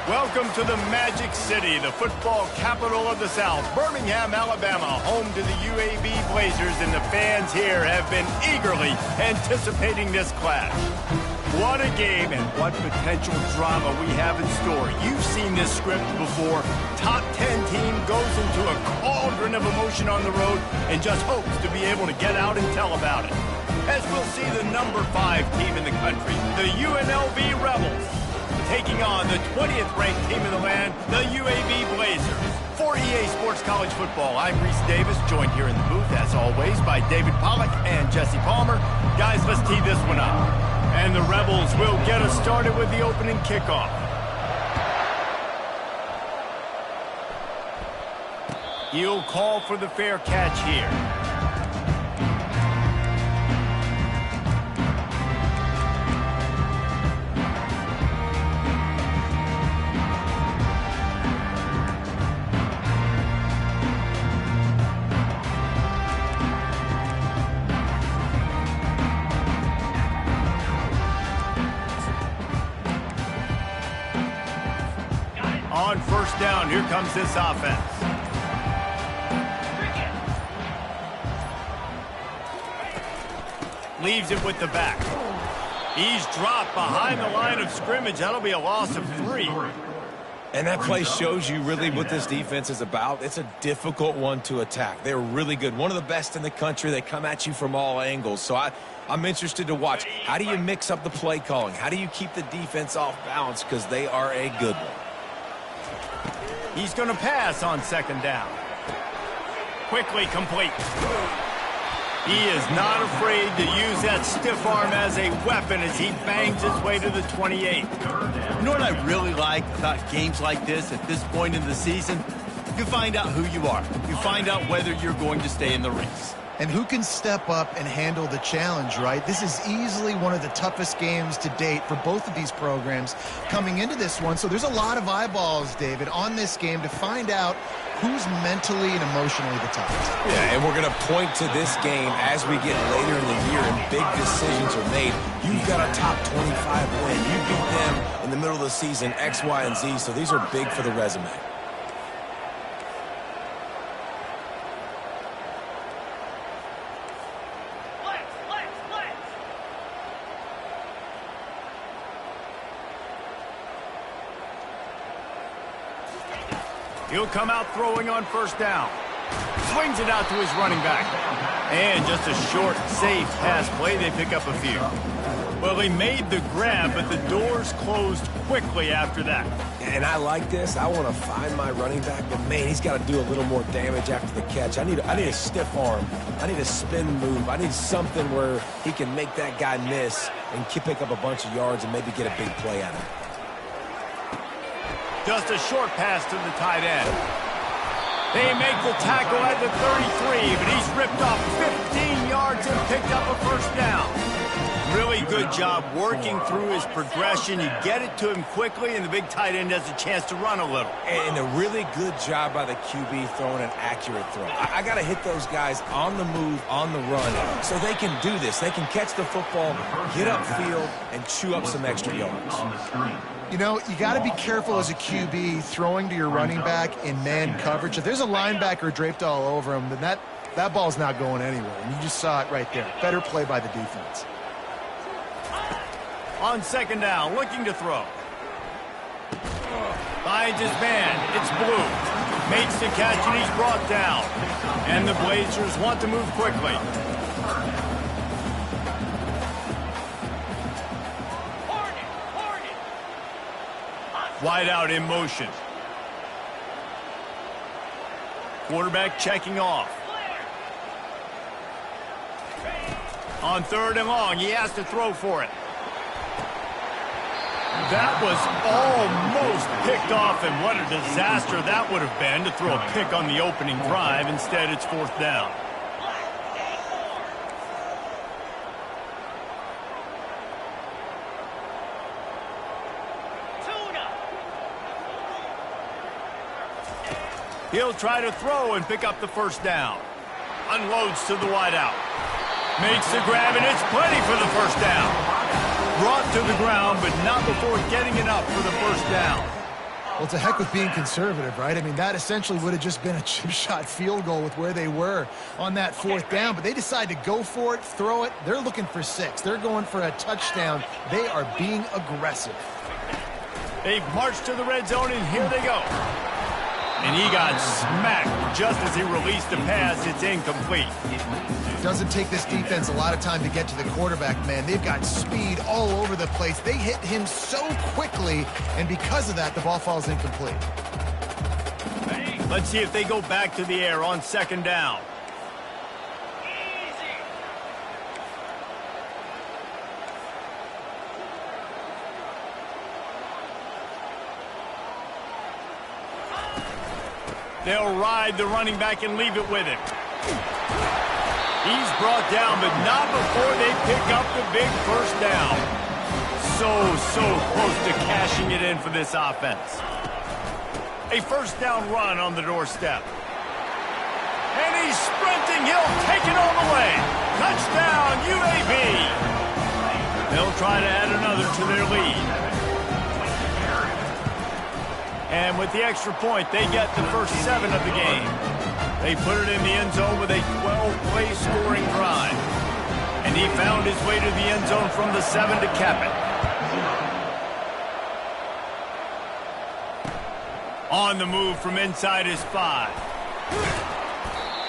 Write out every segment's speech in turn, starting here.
Welcome to the Magic City, the football capital of the South, Birmingham, Alabama, home to the UAB Blazers, and the fans here have been eagerly anticipating this clash. What a game and what potential drama we have in store. You've seen this script before. Top 10 team goes into a cauldron of emotion on the road and just hopes to be able to get out and tell about it. As we'll see the number 5 team in the country, the UNLV Rebels, taking on the 20th ranked team in the land, the UAB Blazers. For EA Sports College Football, I'm Reese Davis, joined here in the booth, as always, by David Pollack and Jesse Palmer. Guys, let's tee this one up. And the Rebels will get us started with the opening kickoff. He'll call for the fair catch here. On first down, here comes this offense. Leaves it with the back. He's dropped behind the line of scrimmage. That'll be a loss of 3. And that play shows you really what this defense is about. It's a difficult one to attack. They're really good. One of the best in the country. They come at you from all angles. So I'm interested to watch. How do you mix up the play calling? How do you keep the defense off balance? Because they are a good one. He's going to pass on second down. Quickly complete. He is not afraid to use that stiff arm as a weapon as he bangs his way to the 28. You know what I really like about games like this at this point in the season? You find out who you are. You find out whether you're going to stay in the race. And who can step up and handle the challenge, right? This is easily one of the toughest games to date for both of these programs coming into this one. So there's a lot of eyeballs, David, on this game to find out who's mentally and emotionally the toughest. Yeah, and we're going to point to this game as we get later in the year and big decisions are made. You've got a top 25 win. You beat them in the middle of the season, X, Y, and Z, so these are big for the resume. He'll come out throwing on first down. Swings it out to his running back. And just a short, safe pass play. They pick up a few. Well, he made the grab, but the doors closed quickly after that. And I like this. I want to find my running back, but, man, he's got to do a little more damage after the catch. I need a stiff arm. I need a spin move. I need something where he can make that guy miss and pick up a bunch of yards and maybe get a big play out of it. Just a short pass to the tight end. They make the tackle at the 33, but he's ripped off 15 yards and picked up a first down. Really good job working through his progression. You get it to him quickly, and the big tight end has a chance to run a little. And a really good job by the QB throwing an accurate throw. I got to hit those guys on the move, on the run, so they can do this. They can catch the football, get upfield, and chew up some extra yards. You know, you got to be careful as a QB throwing to your running back in man coverage. If there's a linebacker draped all over him, then that ball's not going anywhere. And you just saw it right there. Better play by the defense. On second down, looking to throw. Finds his man. It's Blue. Makes the catch, and he's brought down. And the Blazers want to move quickly. Wide out in motion. Quarterback checking off. On third and long, he has to throw for it. That was almost picked off, and what a disaster that would have been to throw a pick on the opening drive. Instead, it's fourth down. He'll try to throw and pick up the first down. Unloads to the wideout. Makes the grab, and it's plenty for the first down. Brought to the ground, but not before getting it up for the first down. Well, to heck with being conservative, right? I mean, that essentially would have just been a chip-shot field goal with where they were on that 4th down, but they decide to go for it, throw it. They're looking for 6. They're going for a touchdown. They are being aggressive. They've marched to the red zone, and here they go. And he got smacked just as he released the pass. It's incomplete. Doesn't take this defense a lot of time to get to the quarterback, man. They've got speed all over the place. They hit him so quickly, and because of that, the ball falls incomplete. Let's see if they go back to the air on 2nd down. They'll ride the running back and leave it with him. He's brought down, but not before they pick up the big 1st down. So close to cashing it in for this offense. A 1st down run on the doorstep. And he's sprinting. He'll take it all the way. Touchdown, UAB. They'll try to add another to their lead. And with the extra point, they get the first 7 of the game. They put it in the end zone with a 12-play scoring drive. And he found his way to the end zone from the 7 to cap it. On the move from inside his 5.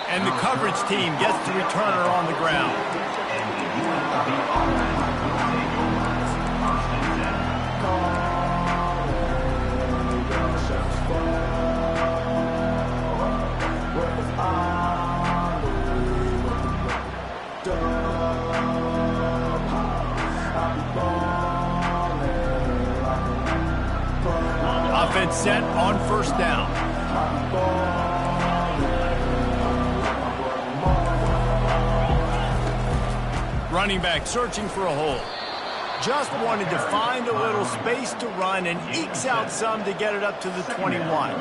And the coverage team gets the returner on the ground. Offense set on 1st down. Running back searching for a hole. Just wanted to find a little space to run and ekes out some to get it up to the 21.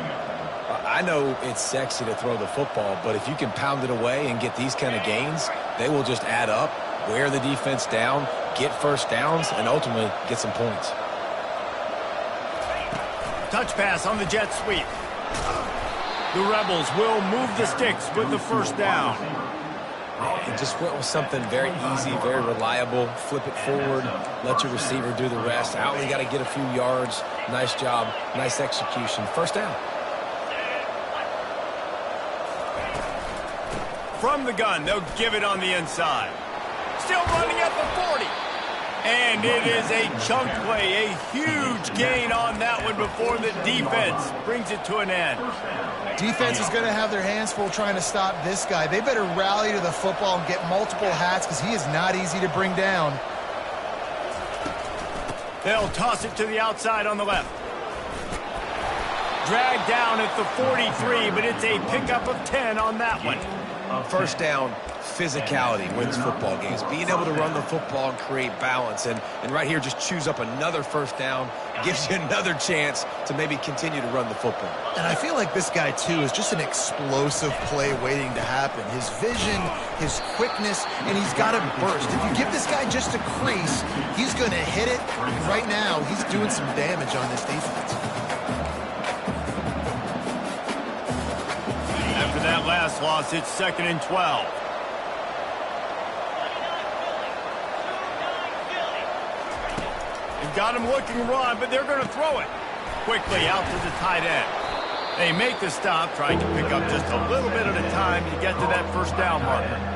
I know it's sexy to throw the football, but if you can pound it away and get these kind of gains, they will just add up, wear the defense down, get 1st downs, and ultimately get some points. Touch pass on the jet sweep. The Rebels will move the sticks with the 1st down. And just went with something very easy, very reliable. Flip it forward, let your receiver do the rest. I only got to get a few yards. Nice job, nice execution. 1st down. From the gun, they'll give it on the inside. Still running at the 40. And it is a chunk play, a huge gain on that one before the defense brings it to an end. Defense is going to have their hands full trying to stop this guy. They better rally to the football and get multiple hats because he is not easy to bring down. They'll toss it to the outside on the left. Dragged down at the 43, but it's a pickup of 10 on that one. 1st down, physicality wins football games. Being able to run the football and create balance. And right here, just choose up another 1st down. Gives you another chance to maybe continue to run the football. And I feel like this guy, too, is just an explosive play waiting to happen. His vision, his quickness, and he's got to burst. If you give this guy just a crease, he's going to hit it. And right now, he's doing some damage on this defense. After that last loss, it's 2nd and 12. They've got him looking to run, but they're going to throw it. Quickly out to the tight end. They make the stop, trying to pick up just a little bit at a time to get to that 1st down marker.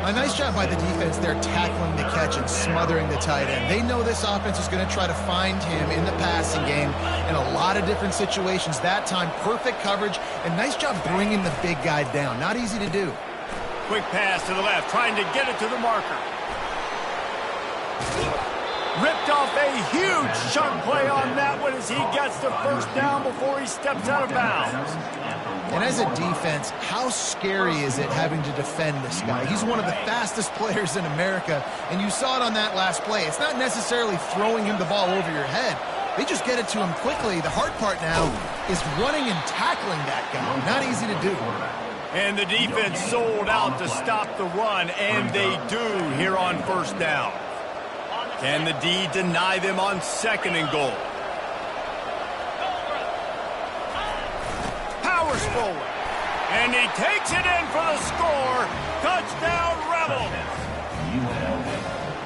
A nice job by the defense there tackling the catch and smothering the tight end. They know this offense is going to try to find him in the passing game in a lot of different situations. That time, perfect coverage, and nice job bringing the big guy down. Not easy to do. Quick pass to the left, trying to get it to the marker. Ripped off a huge chunk play on that one as he gets the 1st down before he steps out of bounds. And as a defense, how scary is it having to defend this guy? He's one of the fastest players in America, and you saw it on that last play. It's not necessarily throwing him the ball over your head. They just get it to him quickly. The hard part now is running and tackling that guy. Not easy to do. And the defense sold out to stop the run, and they do here on 1st down. Can the D deny them on 2nd and goal? forward. And he takes it in for the score. Touchdown, Rebels.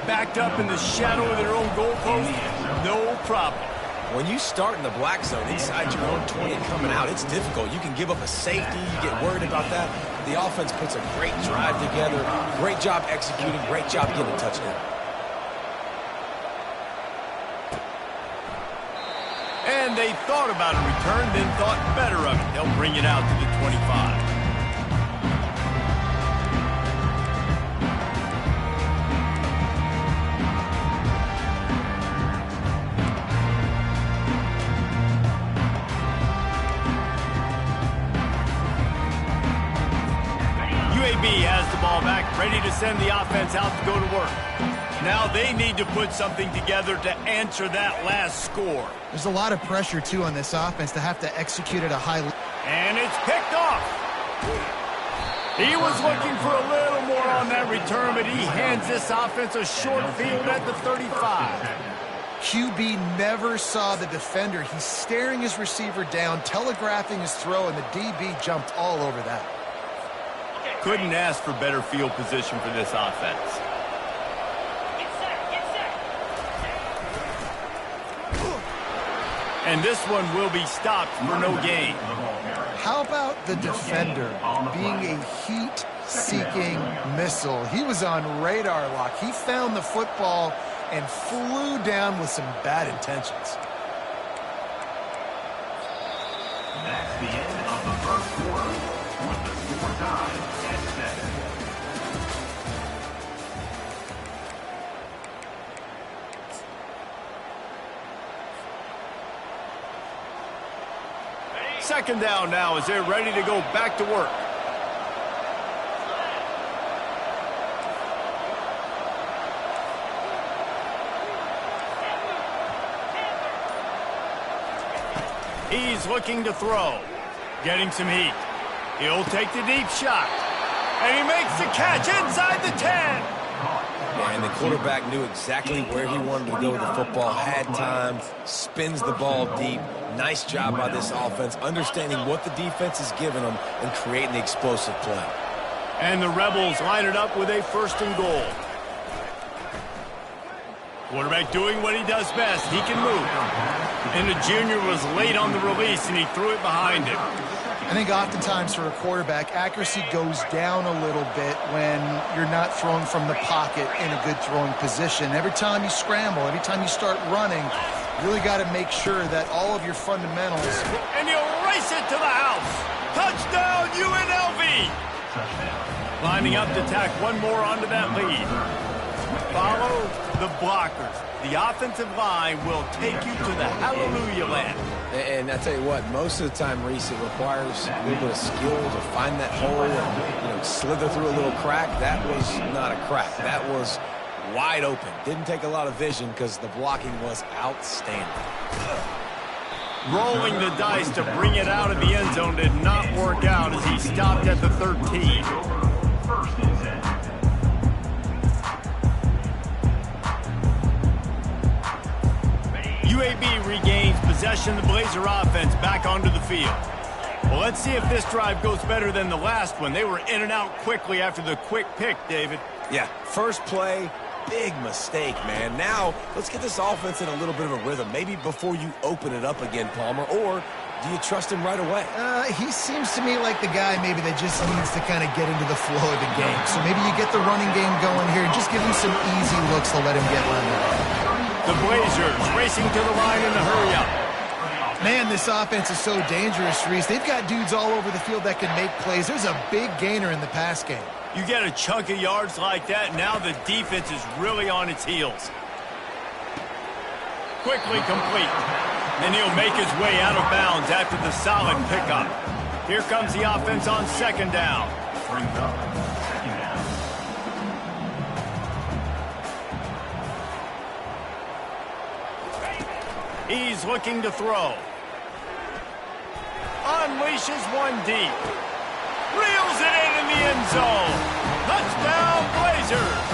Backed up in the shadow of their own goalpost, no problem. When you start in the black zone inside your own 20 coming out, it's difficult. You can give up a safety. You get worried about that. The offense puts a great drive together. Great job executing. Great job getting a touchdown. And they thought about a return, then thought better of it. They'll bring it out to the 25. UAB has the ball back, ready to send the offense out to go to work. Now they need to put something together to answer that last score. There's a lot of pressure, too, on this offense to have to execute at a high level. And it's picked off. He was looking for a little more on that return, but he hands this offense a short field at the 35. QB never saw the defender. He's staring his receiver down, telegraphing his throw, and the DB jumped all over that. Couldn't ask for better field position for this offense. And this one will be stopped for no gain. How about the defender being a heat-seeking missile? He was on radar lock. He found the football and flew down with some bad intentions. That's the end of the first quarter with the score tied at 7. Second down now as they're ready to go back to work. He's looking to throw. Getting some heat. He'll take the deep shot. And he makes the catch inside the 10. And the quarterback knew exactly where he wanted to go with the football, had time, spins the ball deep. Nice job by this offense, understanding what the defense is giving them and creating the explosive play. And the Rebels line it up with a 1st and goal. Quarterback doing what he does best. He can move. And the junior was late on the release, and he threw it behind him. I think oftentimes for a quarterback, accuracy goes down a little bit when you're not throwing from the pocket in a good throwing position. Every time you scramble, every time you start running, you really got to make sure that all of your fundamentals. And he'll race it to the house. Touchdown, UNLV. Lining up to tack one more onto that lead. Follow the blockers. The offensive line will take you to the hallelujah land. And I tell you what, most of the time, Reese, it requires a little bit of skill to find that hole and slither through a little crack. That was not a crack. That was wide open. Didn't take a lot of vision because the blocking was outstanding. Rolling the dice to bring it out of the end zone did not work out as he stopped at the 13. First and 10. UAB regains possession of the Blazer offense back onto the field. Well, let's see if this drive goes better than the last one. They were in and out quickly after the quick pick, David. Yeah, first play, big mistake, man. Now, let's get this offense in a little bit of a rhythm. Maybe before you open it up again, Palmer, or do you trust him right away? He seems to me like the guy maybe that just needs to kind of get into the flow of the game. So maybe you get the running game going here and just give him some easy looks to let him get running. The Blazers racing to the line in the hurry-up. Man, this offense is so dangerous, Reese. They've got dudes all over the field that can make plays. There's a big gainer in the pass game. You get a chunk of yards like that, now the defense is really on its heels. Quickly complete. And he'll make his way out of bounds after the solid pickup. Here comes the offense on 2nd down. Brings up 2nd down. He's looking to throw. Unleashes one deep. Reels it in the end zone. Touchdown, Blazers.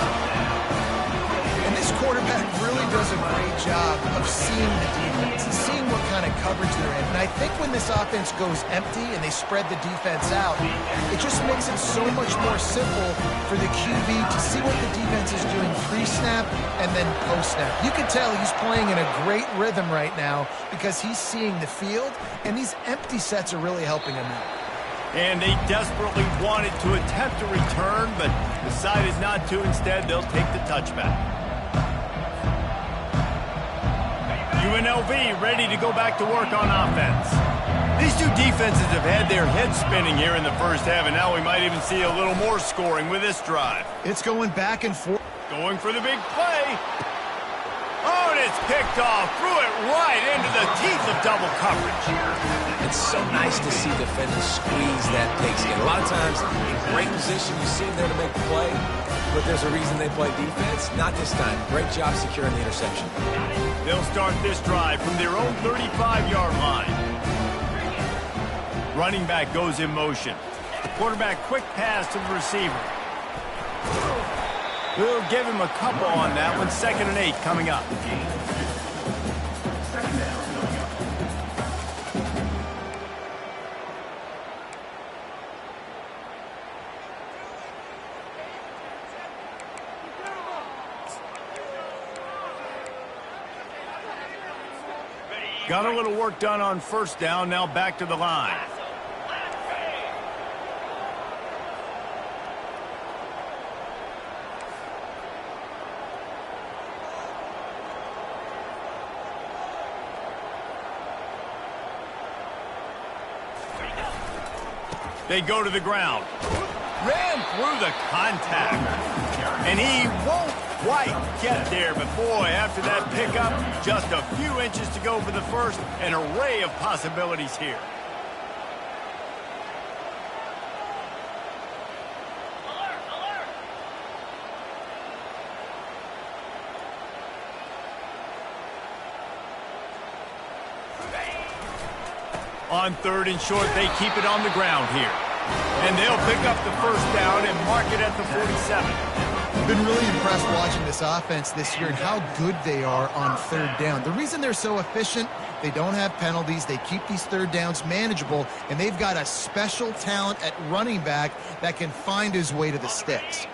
And this quarterback really does a great job of seeing the defense, seeing what kind of coverage they're in. And I think when this offense goes empty and they spread the defense out, it just makes it so much more simple for the QB to see what the defense is doing pre-snap and then post-snap. You can tell he's playing in a great rhythm right now because he's seeing the field, and these empty sets are really helping him out. And they desperately wanted to attempt a return, but decided not to. Instead, they'll take the touchback. UNLV ready to go back to work on offense. These two defenses have had their heads spinning here in the first half, and now we might even see a little more scoring with this drive. It's going back and forth. Going for the big play. Oh, and it's picked off. Threw it right into the teeth of double coverage. It's so nice to see defenders squeeze that pigskin. A lot of times, in great position, you see them there to make the play, but there's a reason they play defense. Not this time. Great job securing the interception. They'll start this drive from their own 35-yard line. Running back goes in motion. The quarterback quick pass to the receiver. We'll give him a couple on that one. 2nd and 8 coming up. Got a little work done on first down. Now back to the line. They go to the ground. Ran through the contact. And he won't quite get there. But boy, after that pickup, just a few inches to go for the first. An array of possibilities here. On 3rd and short, they keep it on the ground here. And they'll pick up the first down and mark it at the 47. I've been really impressed watching this offense this year and how good they are on 3rd down. The reason they're so efficient, they don't have penalties. They keep these 3rd downs manageable, and they've got a special talent at running back that can find his way to the sticks.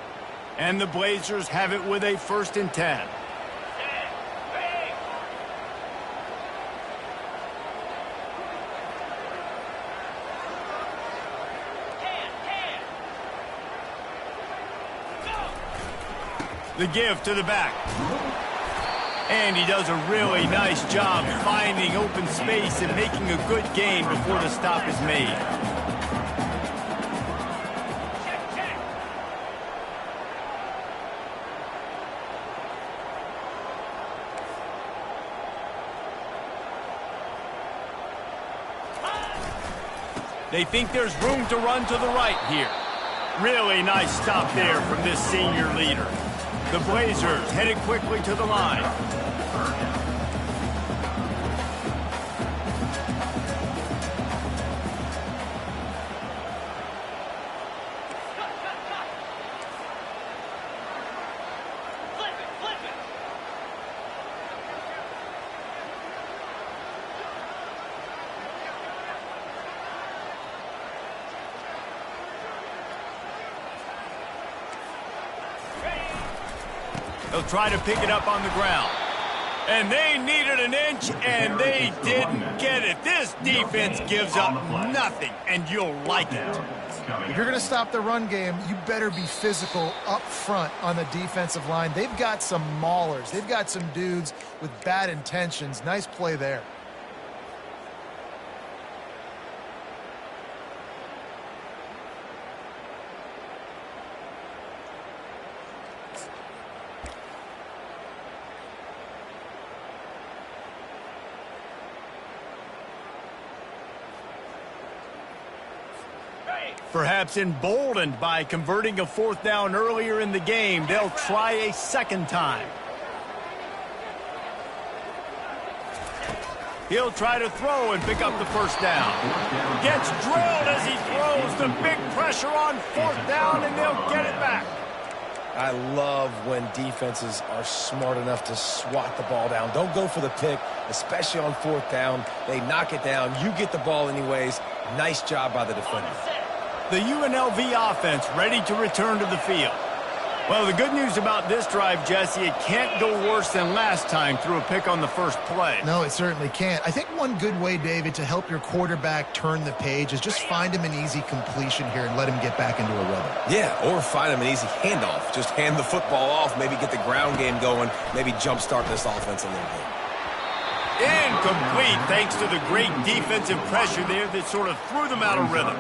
And the Blazers have it with a 1st and 10. The give to the back. And he does a really nice job finding open space and making a good gain before the stop is made. They think there's room to run to the right here. Really nice stop there from this senior leader. The Blazers headed quickly to the line. They'll try to pick it up on the ground. And they needed an inch, and they didn't get it. This defense gives up nothing, and you'll like it. If you're going to stop the run game, you better be physical up front on the defensive line. They've got some maulers. They've got some dudes with bad intentions. Nice play there. Perhaps emboldened by converting a 4th down earlier in the game, they'll try a 2nd time. He'll try to throw and pick up the 1st down. Gets drilled as he throws. The big pressure on 4th down, and they'll get it back. I love when defenses are smart enough to swat the ball down. Don't go for the pick, especially on 4th down. They knock it down. You get the ball anyways. Nice job by the defender. The UNLV offense ready to return to the field. Well, the good news about this drive, Jesse, it can't go worse than last time through a pick on the first play. No, it certainly can't. I think one good way, David, to help your quarterback turn the page is just find him an easy completion here and let him get back into a rhythm. Yeah, or find him an easy handoff. Just hand the football off, maybe get the ground game going, maybe jumpstart this offense a little bit. Incomplete, thanks to the great defensive pressure there that sort of threw them out of rhythm.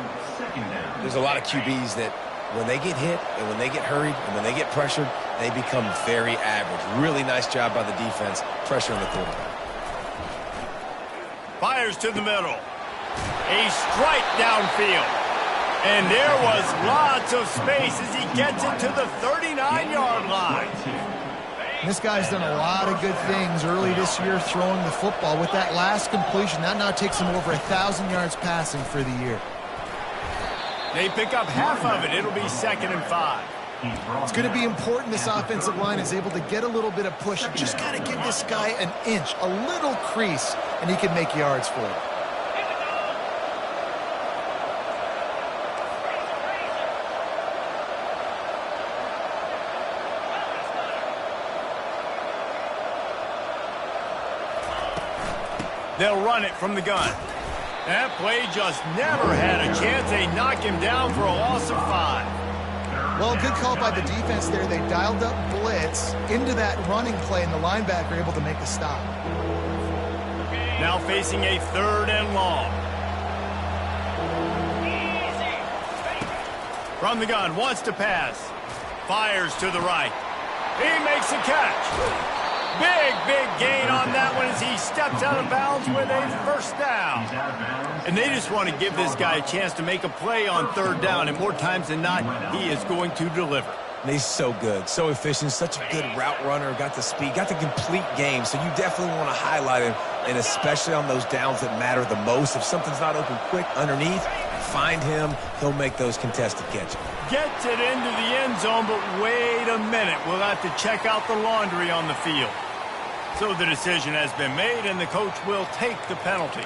There's a lot of QBs that when they get hit and when they get hurried and when they get pressured, they become very average. Really nice job by the defense, pressuring the quarterback. Fires to the middle. A strike downfield. And there was lots of space as he gets it to the 39-yard line. This guy's done a lot of good things early this year throwing the football. With that last completion, that now takes him over 1,000 yards passing for the year. They pick up half of it. It'll be 2nd and 5. It's going to be important this offensive line is able to get a little bit of push. You just got to give this guy an inch, a little crease, and he can make yards for it. They'll run it from the gun. That play just never had a chance. They knock him down for a loss of 5. Well, good call by the defense there. They dialed up blitz into that running play, and the linebacker able to make the stop. Now facing a 3rd and long. From the gun, wants to pass. Fires to the right. He makes a catch. Big gain on that one as he steps out of bounds with a 1st down. And they just want to give this guy a chance to make a play on 3rd down, and more times than not, he is going to deliver. And he's so good, so efficient, such a good route runner, got the speed, got the complete game, so you definitely want to highlight him, and especially on those downs that matter the most. If something's not open quick underneath, find him, he'll make those contested catches. Gets it into the end zone, but wait a minute. We'll have to check out the laundry on the field. So the decision has been made, and the coach will take the penalty.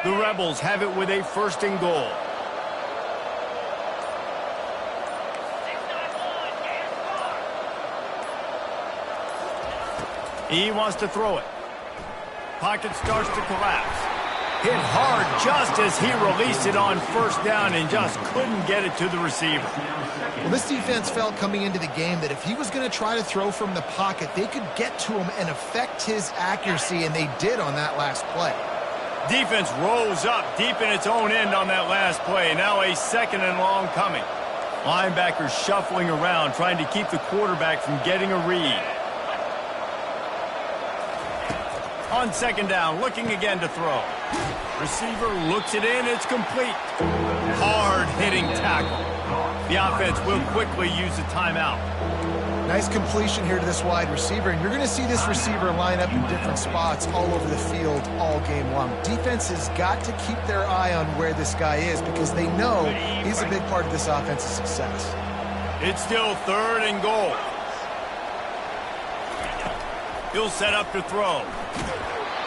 The Rebels have it with a 1st and goal. He wants to throw it. Pocket starts to collapse. Hit hard just as he released it on 1st down and just couldn't get it to the receiver. Well, this defense felt coming into the game that if he was going to try to throw from the pocket, they could get to him and affect his accuracy, and they did on that last play. Defense rose up deep in its own end on that last play. Now a 2nd and long coming. Linebackers shuffling around, trying to keep the quarterback from getting a read. On 2nd down, looking again to throw. Receiver looks it in, it's complete. Hard-hitting tackle. The offense will quickly use a timeout. Nice completion here to this wide receiver, and you're going to see this receiver line up in different spots all over the field all game long. Defense has got to keep their eye on where this guy is because they know he's a big part of this offense's success. It's still 3rd and goal. He'll set up to throw.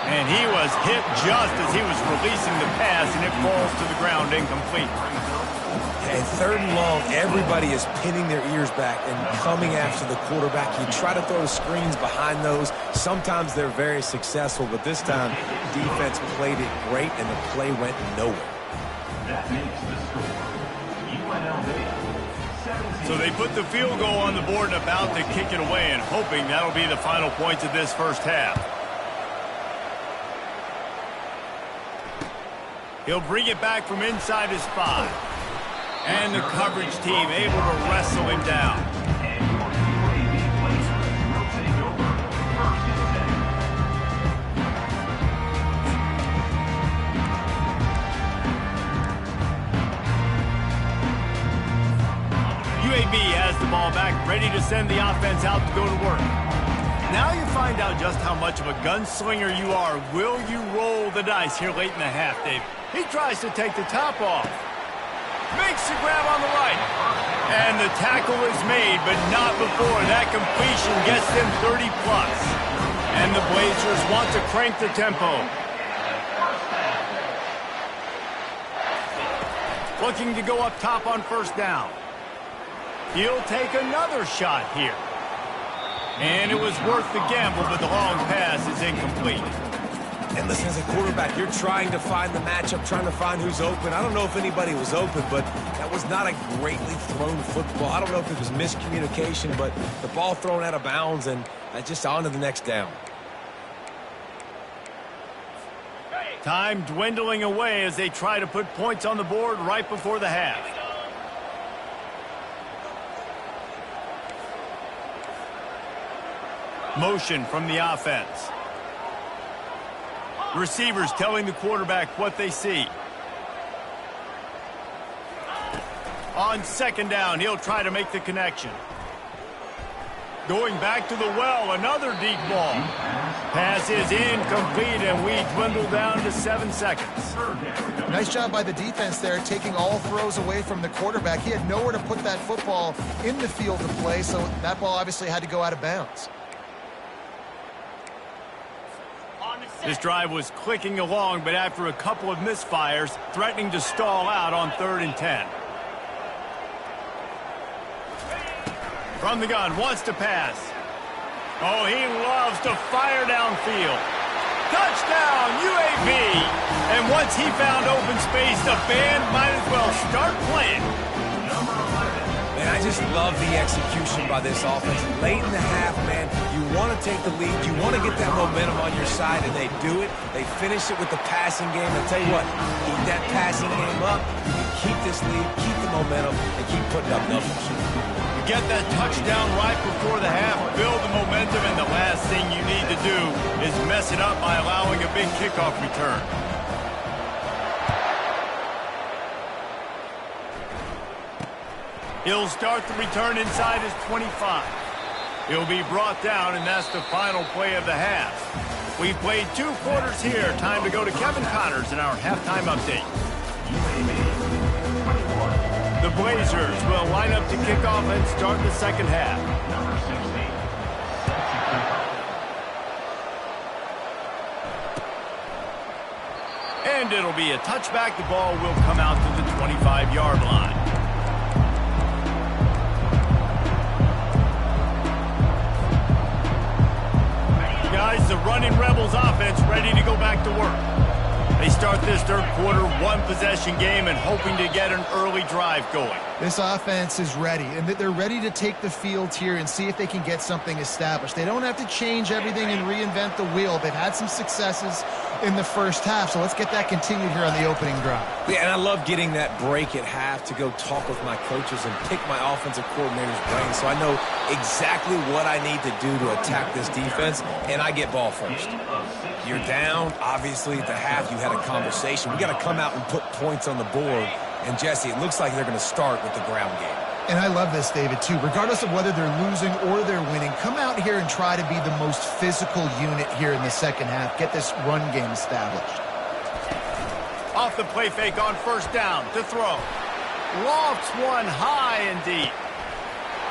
And he was hit just as he was releasing the pass, and it falls to the ground incomplete. And 3rd and long, everybody is pinning their ears back and coming after the quarterback. You try to throw screens behind those. Sometimes they're very successful, but this time, defense played it great, and the play went nowhere. That makes the score UNLV 17. So they put the field goal on the board and about to kick it away, and hoping that'll be the final points of this 1st half. He'll bring it back from inside his 5. And the coverage team able to wrestle him down. And your UAB Blazers will take over 1st and 10. UAB has the ball back, ready to send the offense out to go to work. Now you find out just how much of a gunslinger you are. Will you roll the dice here late in the half, Dave? He tries to take the top off. Makes the grab on the right. And the tackle is made, but not before that completion gets them 30+. And the Blazers want to crank the tempo. Looking to go up top on first down. He'll take another shot here. And it was worth the gamble, but the long pass is incomplete. And listen, as a quarterback, you're trying to find the matchup, trying to find who's open. I don't know if anybody was open, but that was not a greatly thrown football. I don't know if it was miscommunication, but the ball thrown out of bounds and just on to the next down. Time dwindling away as they try to put points on the board right before the half. Motion from the offense. Receivers telling the quarterback what they see. On second down, he'll try to make the connection. Going back to the well, another deep ball. Pass is incomplete, and we dwindle down to 7 seconds. Nice job by the defense there, taking all throws away from the quarterback. He had nowhere to put that football in the field to play, so that ball obviously had to go out of bounds. This drive was clicking along, but after a couple of misfires, threatening to stall out on 3rd and 10. From the gun, wants to pass. Oh, he loves to fire downfield. Touchdown, UAB! And once he found open space, the band might as well start playing. Man, I just love the execution by this offense. Late in the half, man, you want to take the lead. You want to get that momentum on your side, and they do it. They finish it with the passing game. I'll tell you what, keep that passing game up. You can keep this lead, keep the momentum, and keep putting up numbers. Get that touchdown right before the half, build the momentum, and the last thing you need to do is mess it up by allowing a big kickoff return. He'll start the return inside his 25. He'll be brought down, and that's the final play of the half. We've played 2 quarters here. Time to go to Kevin Connors in our halftime update. The Blazers will line up to kick off and start the second half. Number 60. And it'll be a touchback. The ball will come out to the 25-yard line. Guys, the running Rebels offense ready to go back to work. They start this third quarter, 1-possession game, and hoping to get an early drive going. This offense is ready, and they're ready to take the field here and see if they can get something established. They don't have to change everything and reinvent the wheel. They've had some successes in the first half, so let's get that continued here on the opening drive. Yeah, and I love getting that break at half to go talk with my coaches and pick my offensive coordinator's brain so I know exactly what I need to do to attack this defense, and I get ball first. You're down, obviously, at the half. You had a conversation. We got to come out and put points on the board. And, Jesse, it looks like they're going to start with the ground game. And I love this, David, too. Regardless of whether they're losing or they're winning, come out here and try to be the most physical unit here in the second half. Get this run game established. Off the play fake on first down to throw. Lofts one high and deep.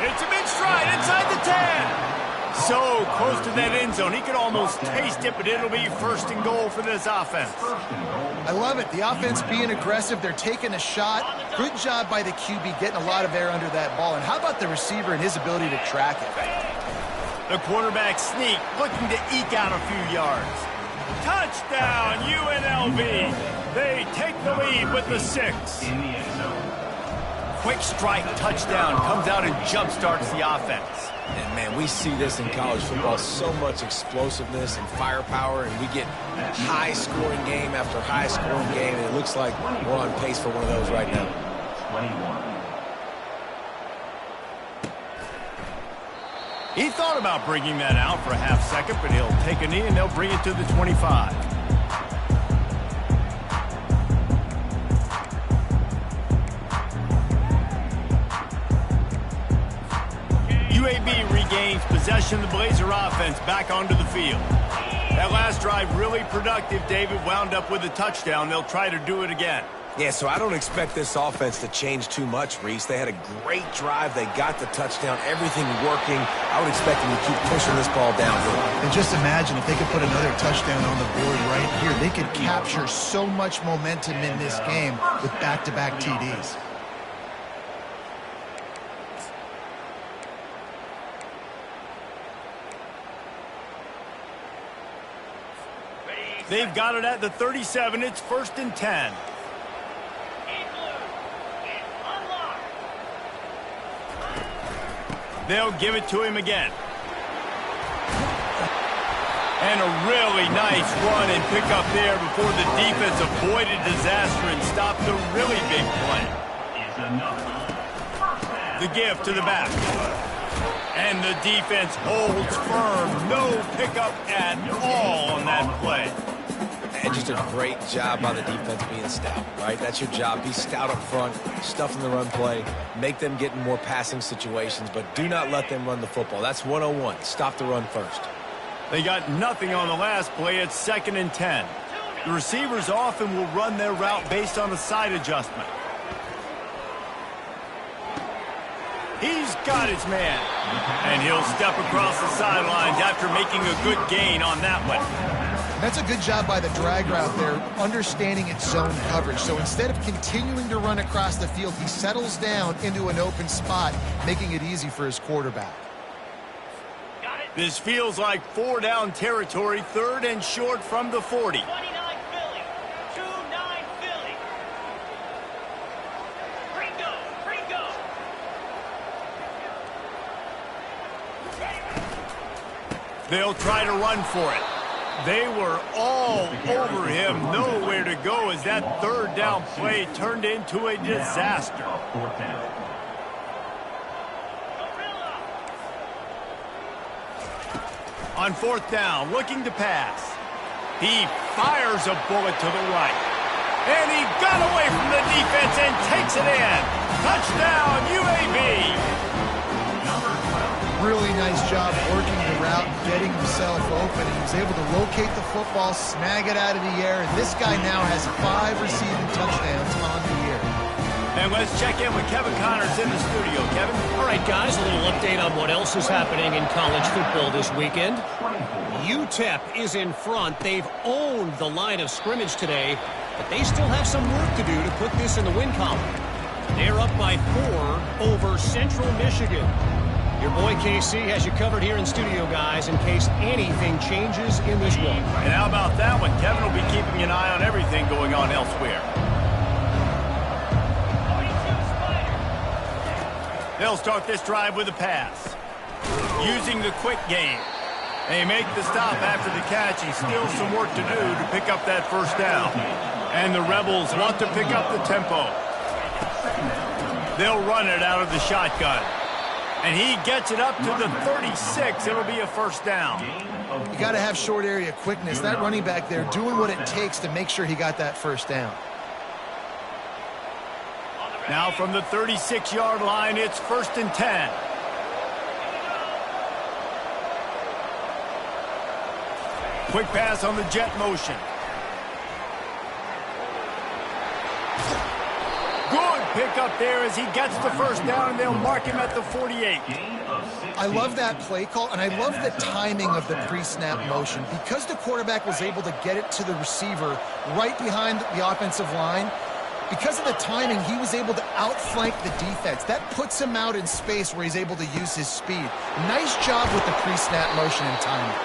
It's a big stride inside the 10. So close to that end zone. He could almost taste it, but it'll be 1st and goal for this offense. I love it. The offense being aggressive. They're taking a shot. Good job by the QB getting a lot of air under that ball. And how about the receiver and his ability to track it? The quarterback sneak, looking to eke out a few yards. Touchdown, UNLV. They take the lead with the 6. In the end zone. Quick strike touchdown comes out and jump-starts the offense. And, man, we see this in college football, so much explosiveness and firepower, and we get high-scoring game after high-scoring game, and it looks like we're on pace for one of those right now. 21. He thought about bringing that out for a half second, but he'll take a knee and they'll bring it to the 25. UAB gains possession of the Blazer offense back onto the field. That last drive really productive. David wound up with a touchdown. They'll try to do it again. Yeah, so I don't expect this offense to change too much, Reese. They had a great drive. They got the touchdown. Everything working. I would expect them to keep pushing this ball downfield. And just imagine if they could put another touchdown on the board right here. They could capture so much momentum in this game with back-to-back TDs. They've got it at the 37. It's 1st and 10. They'll give it to him again. And a really nice run and pick up there before the defense avoided disaster and stopped a really big play. The give to the back. And the defense holds firm. No pickup at all on that play. And just a great job by the defense being stout, right? That's your job. Be stout up front, stuff in the run play, make them get in more passing situations, but do not let them run the football. That's 101. Stop the run first. They got nothing on the last play. It's 2nd and 10. The receivers often will run their route based on a side adjustment. He's got his man. And he'll step across the sidelines after making a good gain on that one. That's a good job by the drag route there, understanding its zone coverage. So instead of continuing to run across the field, he settles down into an open spot, making it easy for his quarterback. This feels like 4-down territory, 3rd and short from the 40. 29 Philly. 2-9 Philly. Ringo. They'll try to run for it. They were all over him, nowhere to go as that 3rd down play turned into a disaster. On 4th down, looking to pass. He fires a bullet to the right. And he got away from the defense and takes it in. Touchdown, UAB. Really nice job working the route, getting himself open, and he was able to locate the football, snag it out of the air, and this guy now has 5 receiving touchdowns on the year. And let's check in with Kevin Connors in the studio. Kevin? All right, guys, a little update on what else is happening in college football this weekend. UTEP is in front. They've owned the line of scrimmage today, but they still have some work to do to put this in the win column. They're up by 4 over Central Michigan. Your boy KC has you covered here in studio, guys, in case anything changes in this one. And how about that one? Kevin will be keeping an eye on everything going on elsewhere. They'll start this drive with a pass. Using the quick game. They make the stop after the catch and still some work to do to pick up that 1st down. And the Rebels want to pick up the tempo. They'll run it out of the shotgun. And he gets it up to the 36. It'll be a 1st down. You got to have short area quickness. That running back there doing what it takes to make sure he got that 1st down. Now from the 36-yard line, it's 1st and 10. Quick pass on the jet motion. Good pick up there as he gets the 1st down, and they'll mark him at the 48. I love that play call, and I love the timing of the pre-snap motion. Because the quarterback was able to get it to the receiver right behind the offensive line, because of the timing, he was able to outflank the defense. That puts him out in space where he's able to use his speed. Nice job with the pre-snap motion and timing.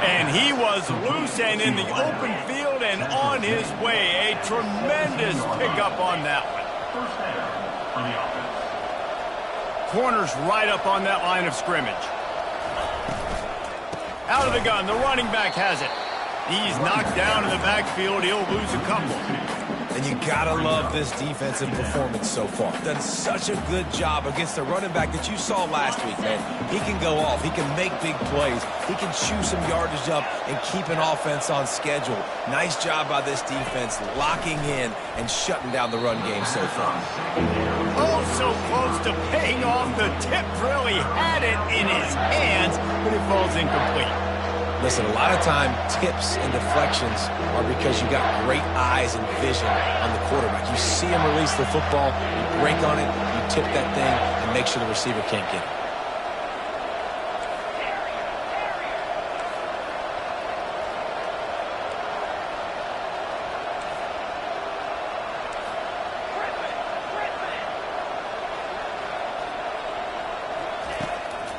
And he was loose and in the open field and on his way. A tremendous pickup on that one. Corners right up on that line of scrimmage. Out of the gun, the running back has it. He's knocked down in the backfield. He'll lose a couple. And you gotta love this defensive performance so far. Done such a good job against the running back that you saw last week, man. He can go off. He can make big plays. He can chew some yardage up and keep an offense on schedule. Nice job by this defense locking in and shutting down the run game so far. Oh, so close to paying off. The tip really had it in his hands, but it falls incomplete. Listen, a lot of time, tips and deflections are because you got great eyes and vision on the quarterback. You see him release the football, you break on it, you tip that thing, and make sure the receiver can't get it.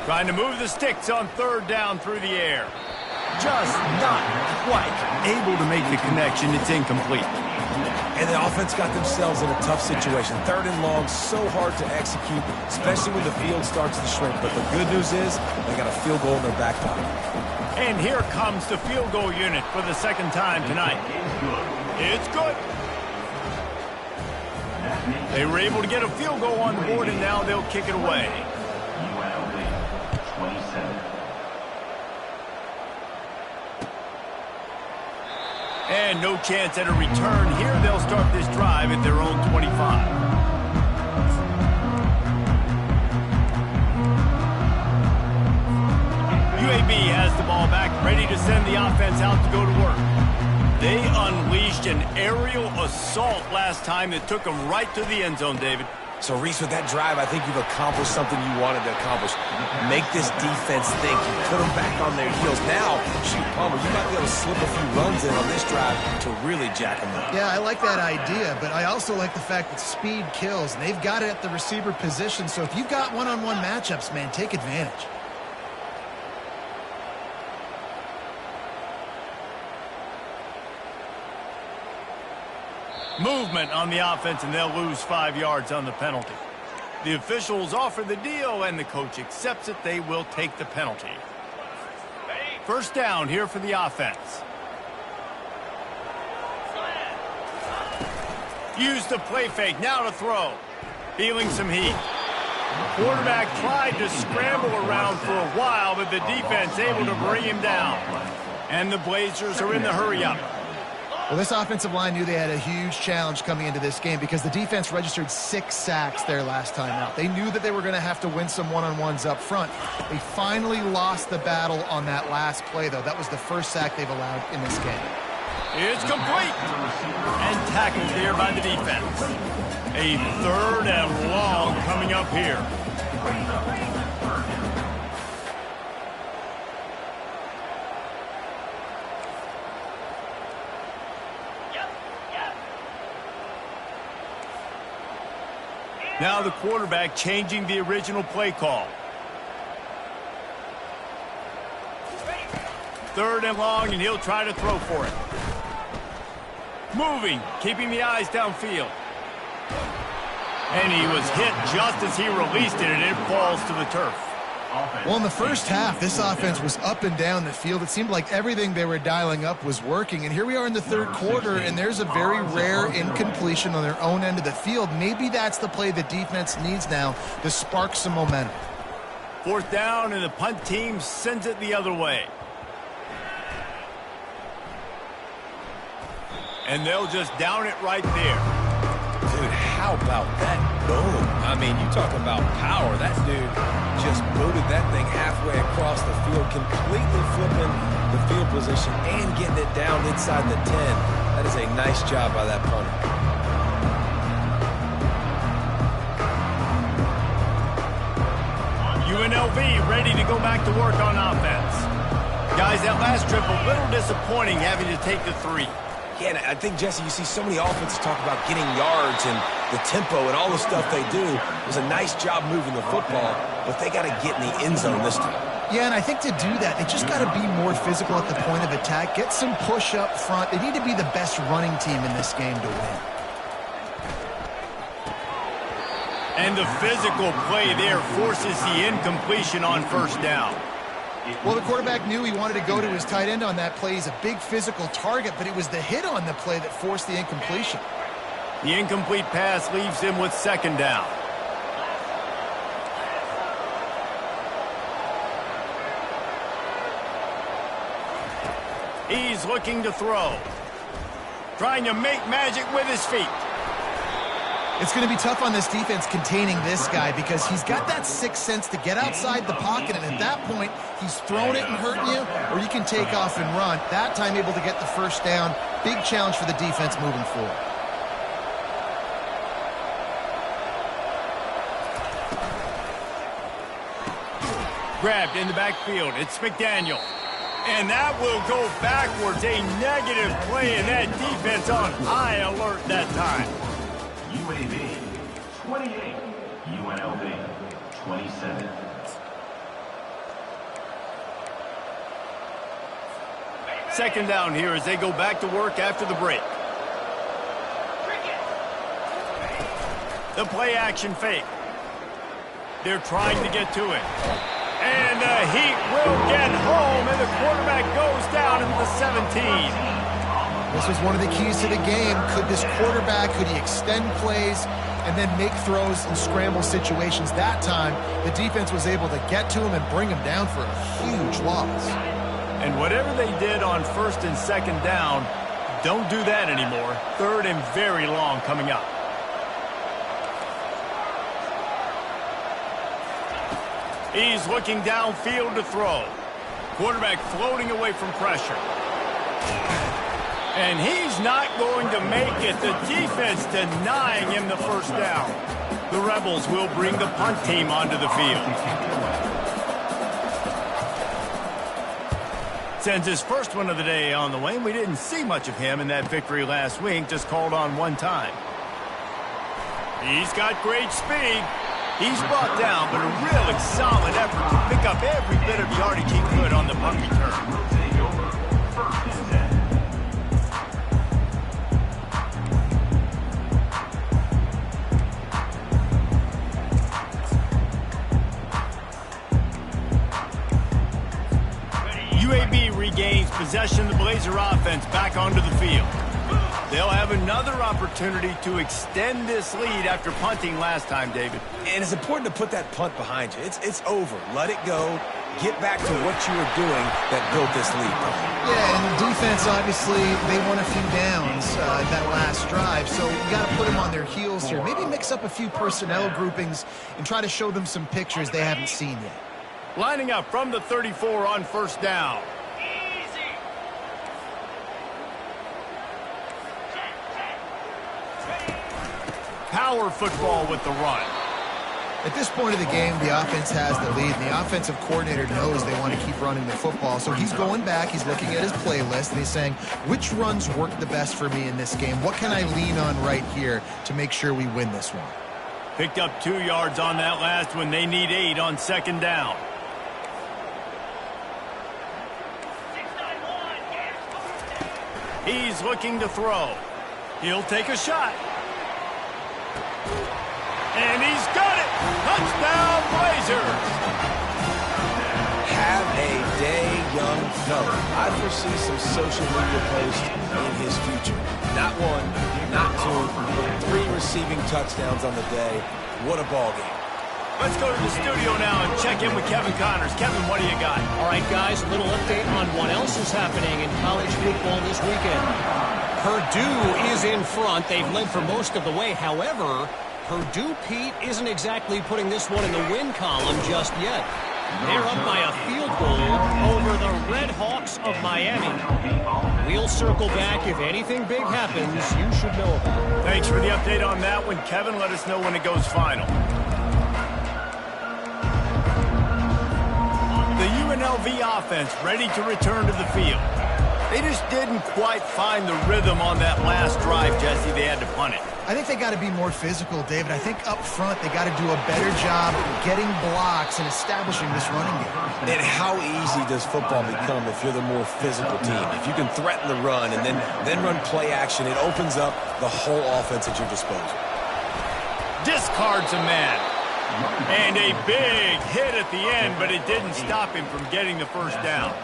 Trying to move the sticks on third down through the air. Just not quite able to make the connection. It's incomplete. And the offense got themselves in a tough situation. Third and long, so hard to execute, especially when the field starts to shrink. But the good news is they got a field goal in their back pocket. And here comes the field goal unit for the second time tonight. It's good. They were able to get a field goal on the board, and now they'll kick it away. UNLV 27. And no chance at a return here. They'll start this drive at their own 25. UAB has the ball back, ready to send the offense out to go to work. They unleashed an aerial assault last time that took them right to the end zone, David. So, Reese, with that drive, I think you've accomplished something you wanted to accomplish. Make this defense think. You put them back on their heels. Now, shoot, Palmer, you might be able to slip a few runs in on this drive to really jack them up. Yeah, I like that idea, but I also like the fact that speed kills, and they've got it at the receiver position. So if you've got one-on-one matchups, man, take advantage. Movement on the offense, and they'll lose 5 yards on the penalty. The officials offer the deal, and the coach accepts it. They will take the penalty. First down here for the offense. Use the play fake. Now to throw. Feeling some heat. Quarterback tried to scramble around for a while, but the defense able to bring him down. And the Blazers are in the hurry-up. Well, this offensive line knew they had a huge challenge coming into this game because the defense registered 6 sacks their last time out. They knew that they were going to have to win some one-on-ones up front. They finally lost the battle on that last play, though. That was the first sack they've allowed in this game. It's complete. And tackled there by the defense. A third and long coming up here. Now the quarterback changing the original play call. Third and long, and he'll try to throw for it. Moving, keeping the eyes downfield. And he was hit just as he released it, and it falls to the turf. Well, in the first half, this offense was up and down the field. It seemed like everything they were dialing up was working. And here we are in the third quarter, and there's a very rare incompletion on their own end of the field. Maybe that's the play the defense needs now to spark some momentum. Fourth down, and the punt team sends it the other way. And they'll just down it right there. Dude, how about that boom? I mean, you talk about power. That dude just booted that thing halfway across the field, completely flipping the field position and getting it down inside the 10. That is a nice job by that punter. UNLV ready to go back to work on offense. Guys, that last trip a little disappointing having to take the 3. Yeah, and I think, Jesse, you see so many offenses talk about getting yards and the tempo and all the stuff they do. It was a nice job moving the football, but they got to get in the end zone this time. Yeah, and I think to do that, they just got to be more physical at the point of attack, get some push up front. They need to be the best running team in this game to win. And the physical play there forces the incompletion on first down. Well, the quarterback knew he wanted to go to his tight end on that play. He's a big physical target, but it was the hit on the play that forced the incompletion. The incomplete pass leaves him with second down. He's looking to throw. Trying to make magic with his feet. It's going to be tough on this defense containing this guy because he's got that sixth sense to get outside the pocket, and at that point, he's throwing it and hurting you, or you can take off and run. That time able to get the first down. Big challenge for the defense moving forward. Grabbed in the backfield. It's McDaniel. And that will go backwards. A negative play, and that defense on high alert that time. UAB 28, UNLV 27. Second down here as they go back to work after the break. The play action fake. They're trying to get to it. And the heat will get home, and the quarterback goes down at the 17. This was one of the keys to the game. Could this quarterback, could he extend plays and then make throws in scramble situations? That time, the defense was able to get to him and bring him down for a huge loss. And whatever they did on first and second down, don't do that anymore. Third and very long coming up. He's looking downfield to throw. Quarterback floating away from pressure. And he's not going to make it. The defense denying him the first down. The Rebels will bring the punt team onto the field. Sends his first one of the day on the way, and we didn't see much of him in that victory last week, just called on one time. He's got great speed. He's brought down, but a really solid effort to pick up every bit of yardage he could on the punt return. UAB regains possession of the Blazer offense back onto the field. They'll have another opportunity to extend this lead after punting last time, David. And it's important to put that punt behind you. It's over. Let it go. Get back to what you were doing that built this lead. Yeah, and the defense, obviously, they won a few downs that last drive, so you got to put them on their heels here. Maybe mix up a few personnel groupings and try to show them some pictures they haven't seen yet. Lining up from the 34 on first down. Power football with the run. At this point of the game, the offense has the lead, and the offensive coordinator knows they want to keep running the football. So he's going back, he's looking at his playlist, and he's saying, which runs work the best for me in this game? What can I lean on right here to make sure we win this one? Picked up 2 yards on that last one. They need 8 on second down. He's looking to throw. He'll take a shot. And he's got it! Touchdown, Blazers! Have a day, young fella. I foresee some social media posts in his future. Not 1, not 2, but 3 receiving touchdowns on the day. What a ball game. Let's go to the studio now and check in with Kevin Connors. Kevin, what do you got? All right, guys, a little update on what else is happening in college football this weekend. Purdue is in front. They've led for most of the way. However, Purdue, Pete, isn't exactly putting this one in the win column just yet. They're up by a field goal over the Red Hawks of Miami. We'll circle back. If anything big happens, you should know about it. Thanks for the update on that one, Kevin. Let us know when it goes final. The UNLV offense ready to return to the field. They just didn't quite find the rhythm on that last drive, Jesse. They had to punt it. I think they got to be more physical, David. I think up front they got to do a better job getting blocks and establishing this running game. And how easy does football become if you're the more physical team? If you can threaten the run and then run play action, it opens up the whole offense at your disposal. Discards a man. And a big hit at the end, but it didn't stop him from getting the first down.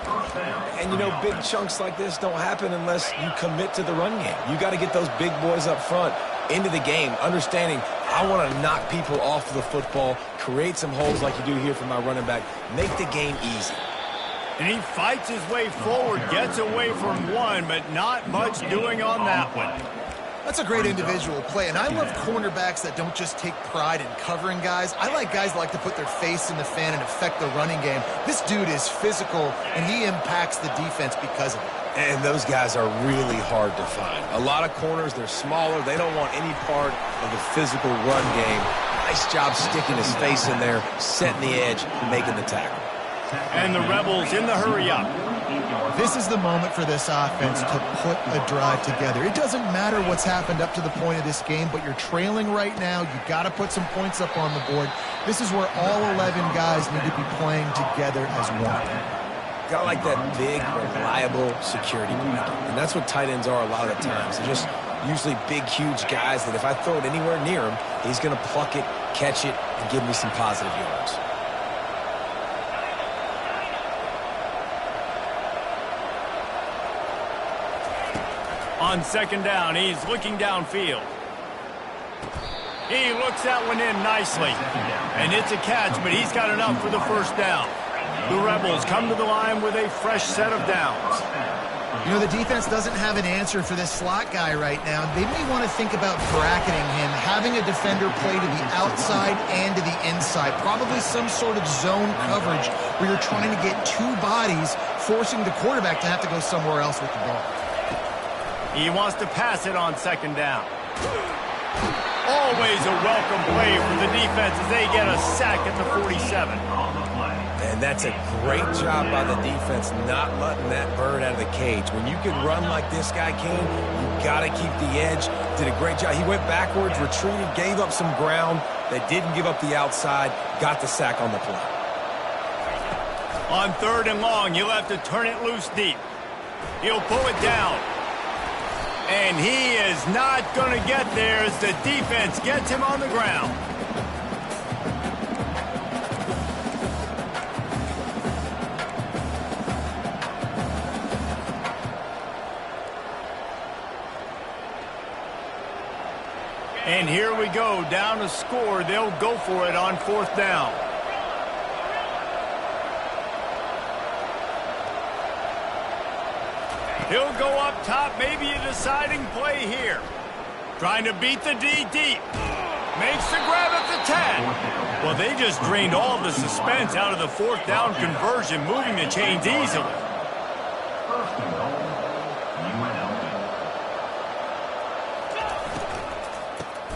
And, you know, big chunks like this don't happen unless you commit to the run game. You got to get those big boys up front into the game, understanding I want to knock people off the football, create some holes like you do here for my running back, make the game easy. And he fights his way forward, gets away from one, but not much doing on that one. That's a great individual play, and I love cornerbacks that don't just take pride in covering guys. I like guys that like to put their face in the fan and affect the running game. This dude is physical, and he impacts the defense because of it. And those guys are really hard to find. A lot of corners, they're smaller. They don't want any part of the physical run game. Nice job sticking his face in there, setting the edge, and making the tackle. And the Rebels in the hurry-up. This is the moment for this offense to put a drive together. It doesn't matter what's happened up to the point of this game, but you're trailing right now. You've got to put some points up on the board. This is where all 11 guys need to be playing together as one. Got like that big, reliable security blanket. And that's what tight ends are a lot of the times. They're just usually big, huge guys that if I throw it anywhere near him, he's going to pluck it, catch it, and give me some positive yards. On second down, he's looking downfield. He looks that one in nicely. And it's a catch, but he's got enough for the first down. The Rebels come to the line with a fresh set of downs. You know, the defense doesn't have an answer for this slot guy right now. They may want to think about bracketing him, having a defender play to the outside and to the inside. Probably some sort of zone coverage where you're trying to get two bodies, forcing the quarterback to have to go somewhere else with the ball. He wants to pass it on second down. Always a welcome play for the defense as they get a sack at the 47. And that's a great job by the defense not letting that bird out of the cage. When you can run like this guy can, you got to keep the edge. Did a great job. He went backwards, retreated, gave up some ground. They didn't give up the outside, got the sack on the play. On third and long, you'll have to turn it loose deep. He'll pull it down. And he is not going to get there as the defense gets him on the ground. And here we go, down to score. They'll go for it on fourth down. He'll go up top, maybe a deciding play here. Trying to beat the D deep. Makes the grab at the 10. Well, they just drained all the suspense out of the fourth down conversion, moving the chains easily.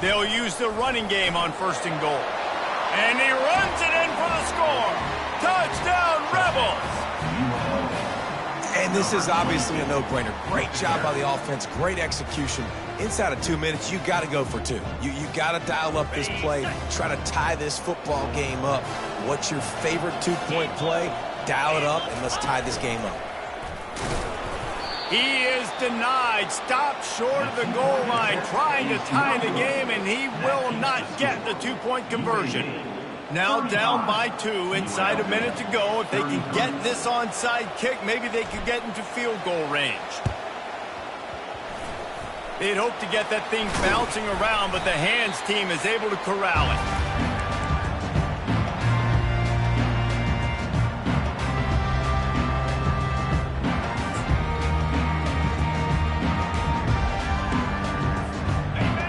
They'll use the running game on first and goal. And he runs it in for the score. Touchdown, Rebels! And this is obviously a no-brainer. Great job by the offense, great execution. Inside of 2 minutes, you got to go for two. You got to dial up this play, try to tie this football game up. What's your favorite two-point play? Dial it up, and let's tie this game up. He is denied, stopped short of the goal line, trying to tie the game, and he will not get the two-point conversion. Now down by 2, inside a minute to go. If they can get this onside kick, maybe they could get into field goal range. They'd hope to get that thing bouncing around, but the hands team is able to corral it.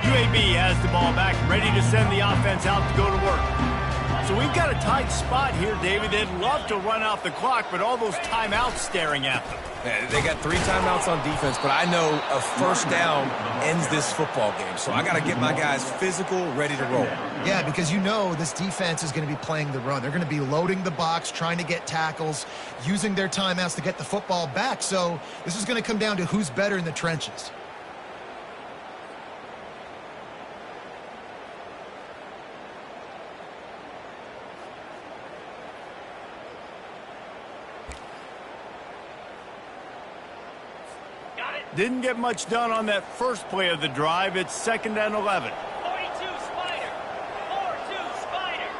UAB has the ball back, ready to send the offense out to go to work. So we've got a tight spot here, David. They'd love to run out the clock, but all those timeouts staring at them. They got 3 timeouts on defense, but I know a first down ends this football game. So I got to get my guys physical, ready to roll. Yeah, because you know this defense is going to be playing the run. They're going to be loading the box, trying to get tackles, using their timeouts to get the football back. So this is going to come down to who's better in the trenches. Didn't get much done on that first play of the drive. It's second and 11. 42 Spider. 4-2 Spider.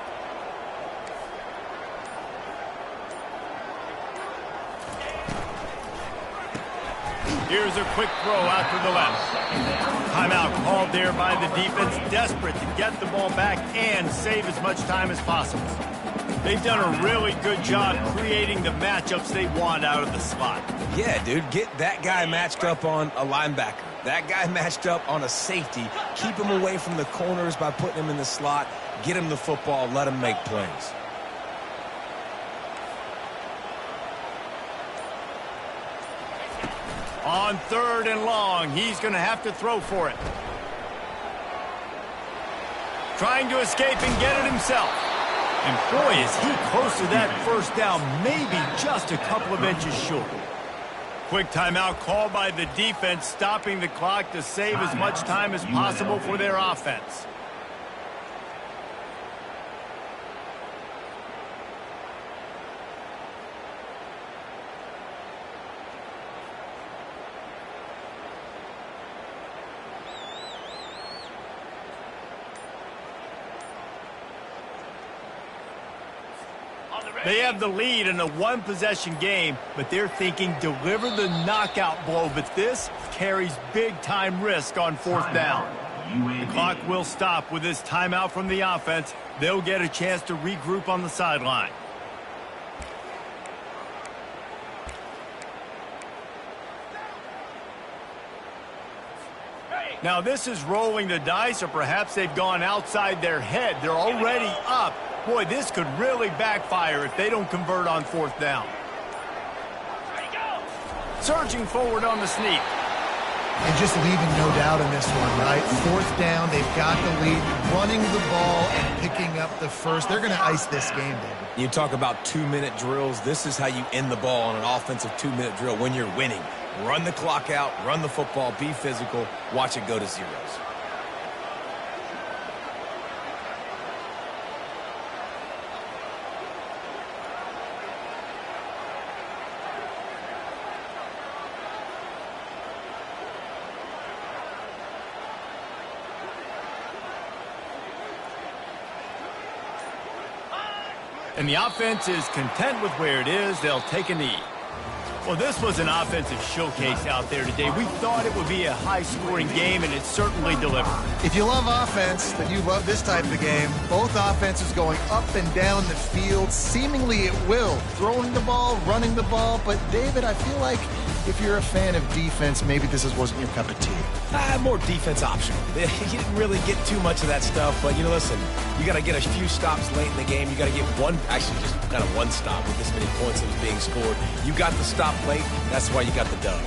Here's a quick throw out to the left. Timeout called there by the defense, desperate to get the ball back and save as much time as possible. They've done a really good job creating the matchups they want out of the slot. Yeah, dude, get that guy matched up on a linebacker. That guy matched up on a safety. Keep him away from the corners by putting him in the slot. Get him the football. Let him make plays. On 3rd and long, he's going to have to throw for it. Trying to escape and get it himself. And boy, is he close to that first down, maybe just a couple of inches short. Quick timeout called by the defense, stopping the clock to save as much time as possible for their offense. They have the lead in a one-possession game, but they're thinking deliver the knockout blow, but this carries big-time risk on 4th down. The clock will stop with this timeout from the offense. They'll get a chance to regroup on the sideline. Now, this is rolling the dice, or perhaps they've gone outside their head. They're already up. Boy, this could really backfire if they don't convert on 4th down. Surging forward on the sneak. And just leaving no doubt in this one, right? 4th down, they've got the lead, running the ball and picking up the first. They're going to ice this game, David. You talk about 2-minute drills. This is how you end the ball on an offensive 2-minute drill when you're winning. Run the clock out, run the football, be physical, watch it go to zeros. And the offense is content with where it is. They'll take a knee. Well, this was an offensive showcase out there today. We thought it would be a high-scoring game, and it certainly delivered. If you love offense, then you love this type of game. Both offenses going up and down the field, seemingly at will. Throwing the ball, running the ball. But, David, I feel like if you're a fan of defense, maybe this wasn't your cup of tea. More defense optional. You didn't really get too much of that stuff, but, listen, you got to get a few stops late in the game. You got to get actually just kind of one stop with this many points that was being scored. You got the stop late. That's why you got the dub.